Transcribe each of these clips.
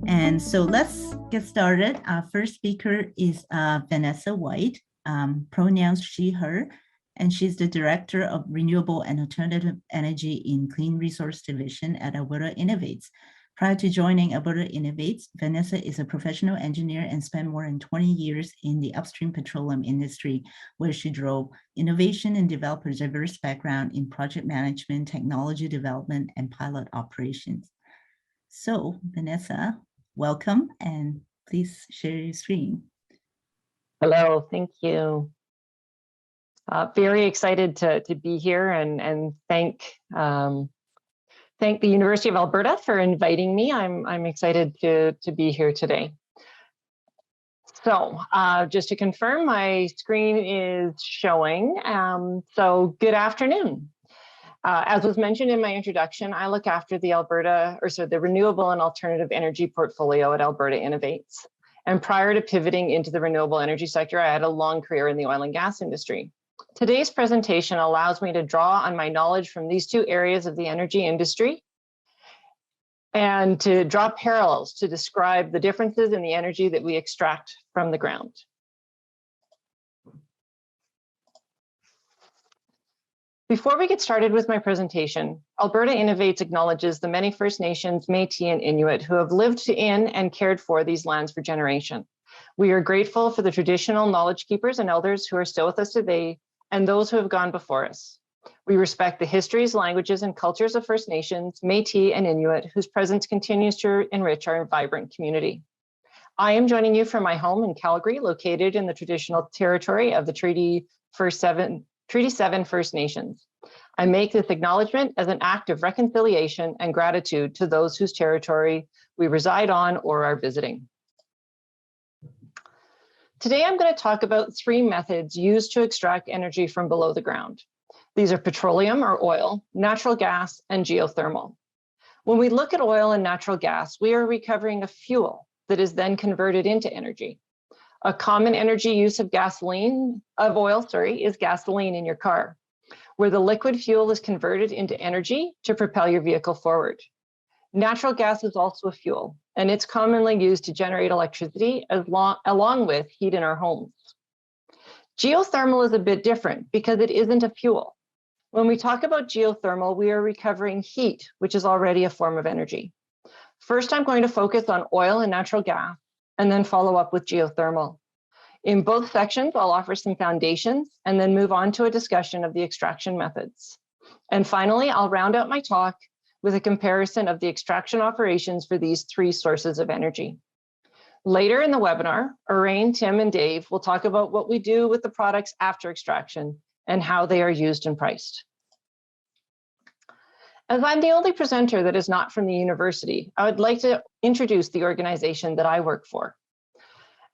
And so let's get started. Our first speaker is Vanessa White, pronouns she, her, and she's the Director of Renewable and Alternative Energy in Clean Resource Division at Alberta Innovates. Prior to joining Alberta Innovates, Vanessa is a professional engineer and spent more than 20 years in the upstream petroleum industry, where she drove innovation and developed a diverse background in project management, technology development, and pilot operations. So, Vanessa, welcome, and please share your screen. Hello, thank you. Very excited to be here and thank the University of Alberta for inviting me. I'm excited to be here today. So just to confirm, my screen is showing. So good afternoon. As was mentioned in my introduction, I look after the the renewable and alternative energy portfolio at Alberta Innovates. And prior to pivoting into the renewable energy sector, I had a long career in the oil and gas industry. Today's presentation allows me to draw on my knowledge from these two areas of the energy industry and to draw parallels to describe the differences in the energy that we extract from the ground. Before we get started with my presentation, Alberta Innovates acknowledges the many First Nations, Métis, and Inuit who have lived in and cared for these lands for generations. We are grateful for the traditional knowledge keepers and elders who are still with us today and those who have gone before us. We respect the histories, languages, and cultures of First Nations, Métis, and Inuit whose presence continues to enrich our vibrant community. I am joining you from my home in Calgary, located in the traditional territory of the Treaty 7 First Nations. I make this acknowledgement as an act of reconciliation and gratitude to those whose territory we reside on or are visiting. Today, I'm going to talk about three methods used to extract energy from below the ground. These are petroleum or oil, natural gas, and geothermal. When we look at oil and natural gas, we are recovering a fuel that is then converted into energy. A common energy use of oil is gasoline in your car, where the liquid fuel is converted into energy to propel your vehicle forward. Natural gas is also a fuel, and it's commonly used to generate electricity along with heat in our homes. Geothermal is a bit different because it isn't a fuel. When we talk about geothermal, we are recovering heat, which is already a form of energy. First, I'm going to focus on oil and natural gas, and then follow up with geothermal. In both sections, I'll offer some foundations and then move on to a discussion of the extraction methods. And finally, I'll round out my talk with a comparison of the extraction operations for these three sources of energy. Later in the webinar, Orain, Tim, and Dave will talk about what we do with the products after extraction and how they are used and priced. As I'm the only presenter that is not from the university, I would like to introduce the organization that I work for.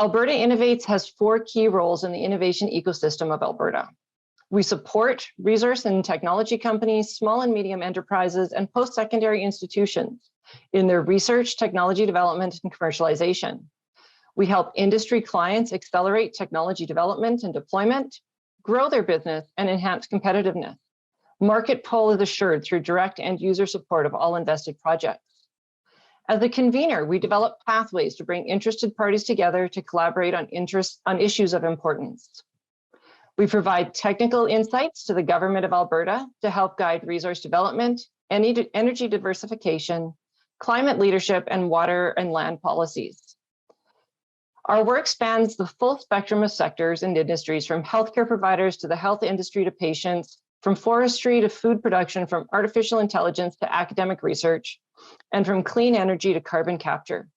Alberta Innovates has four key roles in the innovation ecosystem of Alberta. We support resource and technology companies, small and medium enterprises, and post-secondary institutions in their research, technology development, and commercialization. We help industry clients accelerate technology development and deployment, grow their business, and enhance competitiveness. Market pull is assured through direct end user support of all invested projects. As a convener, we develop pathways to bring interested parties together to collaborate on issues of importance. We provide technical insights to the government of Alberta to help guide resource development, energy diversification, climate leadership, and water and land policies. Our work spans the full spectrum of sectors and industries, from healthcare providers to the health industry to patients, from forestry to food production, from artificial intelligence to academic research, and from clean energy to carbon capture.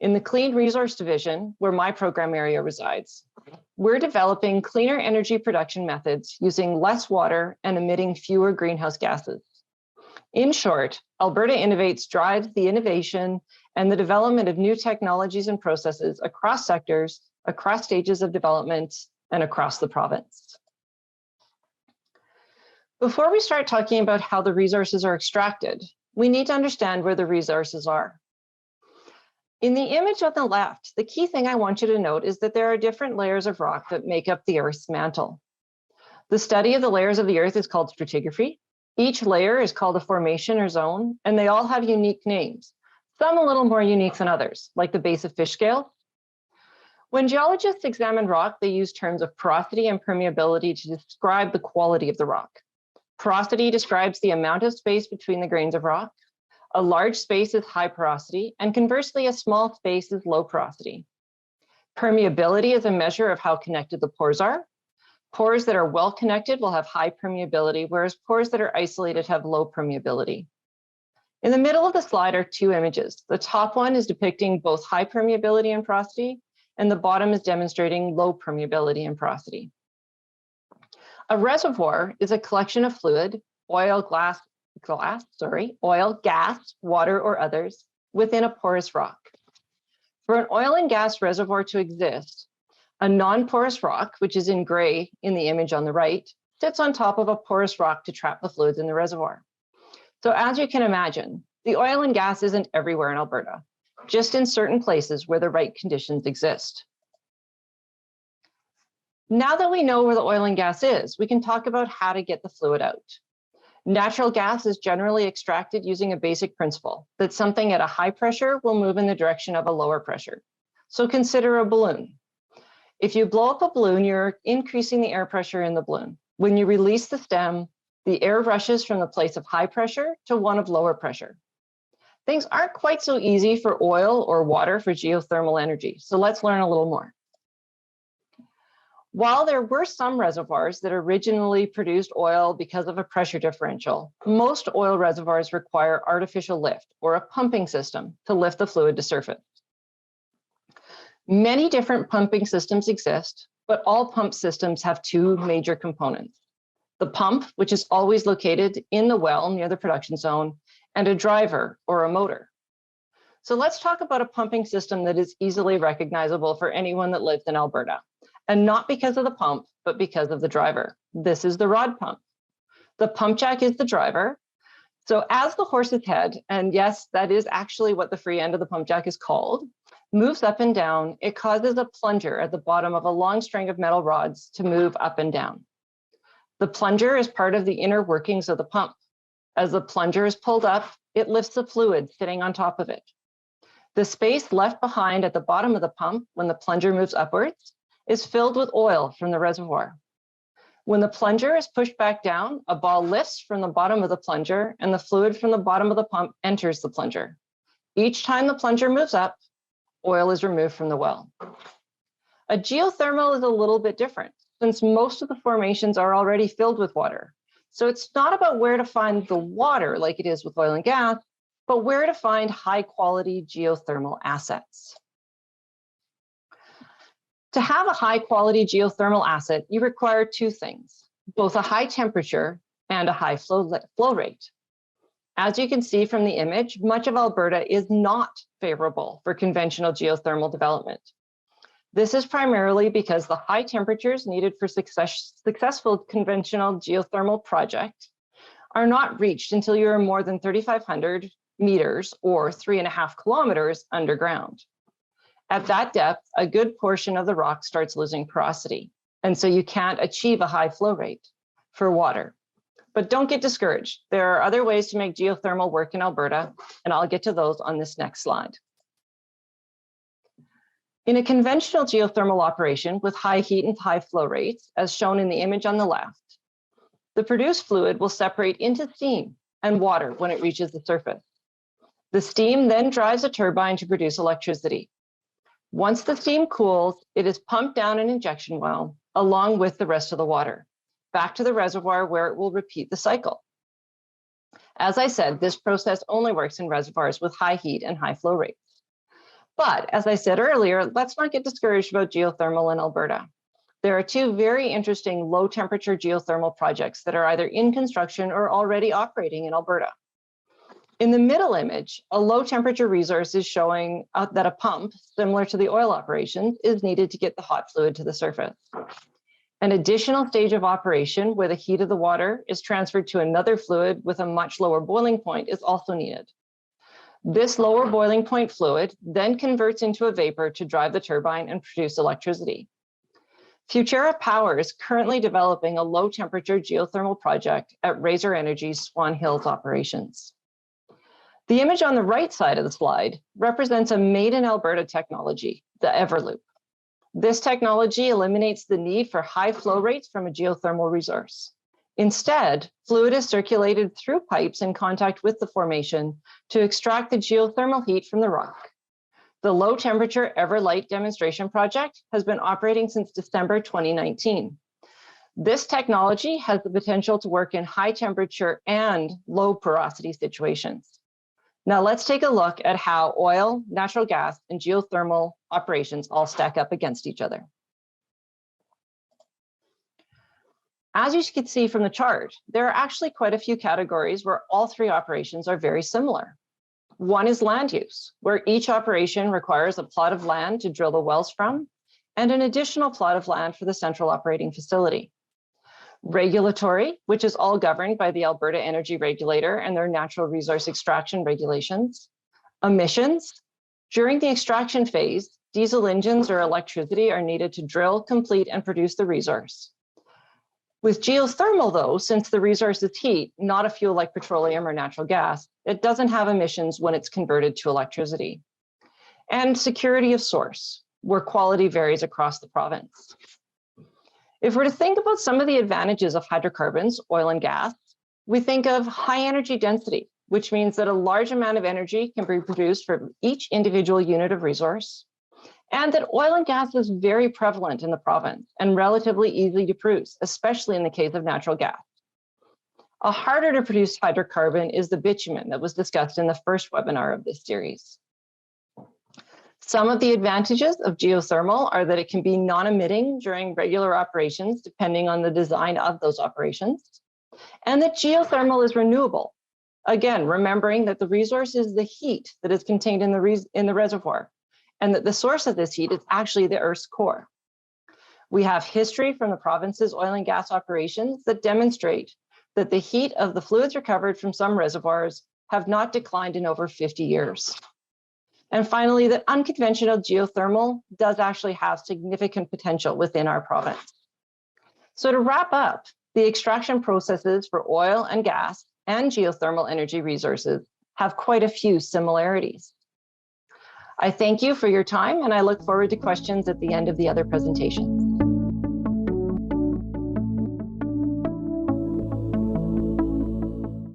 In the Clean Resource Division, where my program area resides, we're developing cleaner energy production methods using less water and emitting fewer greenhouse gases. In short, Alberta Innovates drives the innovation and the development of new technologies and processes across sectors, across stages of development, and across the province. Before we start talking about how the resources are extracted, we need to understand where the resources are. In the image on the left, the key thing I want you to note is that there are different layers of rock that make up the Earth's mantle. The study of the layers of the Earth is called stratigraphy, Each layer is called a formation or zone, and they all have unique names, some a little more unique than others, like the base of fish scale. When geologists examine rock, they use terms of porosity and permeability to describe the quality of the rock. Porosity describes the amount of space between the grains of rock. A large space is high porosity, and conversely, a small space is low porosity. Permeability is a measure of how connected the pores are. Pores that are well connected will have high permeability, whereas pores that are isolated have low permeability. In the middle of the slide are two images. The top one is depicting both high permeability and porosity, and the bottom is demonstrating low permeability and porosity. A reservoir is a collection of fluid, oil, gas, water, or others within a porous rock. For an oil and gas reservoir to exist, a non-porous rock, which is in gray in the image on the right, sits on top of a porous rock to trap the fluids in the reservoir. So as you can imagine, the oil and gas isn't everywhere in Alberta, just in certain places where the right conditions exist. Now that we know where the oil and gas is, we can talk about how to get the fluid out. Natural gas is generally extracted using a basic principle that something at a high pressure will move in the direction of a lower pressure. So consider a balloon. If you blow up a balloon, you're increasing the air pressure in the balloon. When you release the stem, the air rushes from the place of high pressure to one of lower pressure. Things aren't quite so easy for oil or water for geothermal energy, so let's learn a little more. While there were some reservoirs that originally produced oil because of a pressure differential, most oil reservoirs require artificial lift or a pumping system to lift the fluid to surface. Many different pumping systems exist, but all pump systems have two major components: the pump, which is always located in the well near the production zone, and a driver or a motor. So let's talk about a pumping system that is easily recognizable for anyone that lives in Alberta. And not because of the pump, but because of the driver. This is the rod pump. The pump jack is the driver. So as the horse's head, and yes, that is actually what the free end of the pump jack is called, moves up and down, it causes a plunger at the bottom of a long string of metal rods to move up and down. The plunger is part of the inner workings of the pump. As the plunger is pulled up, it lifts the fluid sitting on top of it. The space left behind at the bottom of the pump when the plunger moves upwards is filled with oil from the reservoir. When the plunger is pushed back down, a ball lifts from the bottom of the plunger and the fluid from the bottom of the pump enters the plunger. Each time the plunger moves up, oil is removed from the well. A geothermal is a little bit different since most of the formations are already filled with water. So it's not about where to find the water like it is with oil and gas, but where to find high quality geothermal assets. To have a high quality geothermal asset, you require two things, both a high temperature and a high flow rate. As you can see from the image, much of Alberta is not favorable for conventional geothermal development. This is primarily because the high temperatures needed for successful conventional geothermal projects are not reached until you are more than 3,500 meters or 3.5 kilometers underground. At that depth, a good portion of the rock starts losing porosity, and so you can't achieve a high flow rate for water. But don't get discouraged. There are other ways to make geothermal work in Alberta, and I'll get to those on this next slide. In a conventional geothermal operation with high heat and high flow rates, as shown in the image on the left, the produced fluid will separate into steam and water when it reaches the surface. The steam then drives a turbine to produce electricity. Once the steam cools, it is pumped down an injection well, along with the rest of the water, back to the reservoir where it will repeat the cycle. As I said, this process only works in reservoirs with high heat and high flow rates. But as I said earlier, let's not get discouraged about geothermal in Alberta. There are two very interesting low temperature geothermal projects that are either in construction or already operating in Alberta. In the middle image, a low temperature resource is showing that a pump, similar to the oil operations, is needed to get the hot fluid to the surface. An additional stage of operation where the heat of the water is transferred to another fluid with a much lower boiling point is also needed. This lower boiling point fluid then converts into a vapor to drive the turbine and produce electricity. Futura Power is currently developing a low-temperature geothermal project at Razor Energy's Swan Hills operations. The image on the right side of the slide represents a made-in-Alberta technology, the Everloop. This technology eliminates the need for high flow rates from a geothermal resource. Instead, fluid is circulated through pipes in contact with the formation to extract the geothermal heat from the rock. The low-temperature Everlight demonstration project has been operating since December 2019. This technology has the potential to work in high temperature and low porosity situations. Now let's take a look at how oil, natural gas, and geothermal operations all stack up against each other. As you can see from the chart, there are actually quite a few categories where all three operations are very similar. One is land use, where each operation requires a plot of land to drill the wells from, and an additional plot of land for the central operating facility. Regulatory, which is all governed by the Alberta Energy Regulator and their natural resource extraction regulations. Emissions. During the extraction phase, diesel engines or electricity are needed to drill, complete, and produce the resource. With geothermal, though, since the resource is heat, not a fuel like petroleum or natural gas, it doesn't have emissions when it's converted to electricity. And security of source, where quality varies across the province. If we're to think about some of the advantages of hydrocarbons, oil and gas, we think of high energy density, which means that a large amount of energy can be produced from each individual unit of resource, and that oil and gas is very prevalent in the province and relatively easy to produce, especially in the case of natural gas. A harder to produce hydrocarbon is the bitumen that was discussed in the first webinar of this series. Some of the advantages of geothermal are that it can be non-emitting during regular operations, depending on the design of those operations, and that geothermal is renewable. Again, remembering that the resource is the heat that is contained in the reservoir, and that the source of this heat is actually the Earth's core. We have history from the province's oil and gas operations that demonstrate that the heat of the fluids recovered from some reservoirs have not declined in over 50 years. And finally, that unconventional geothermal does actually have significant potential within our province. So to wrap up, the extraction processes for oil and gas and geothermal energy resources have quite a few similarities. I thank you for your time, and I look forward to questions at the end of the other presentations.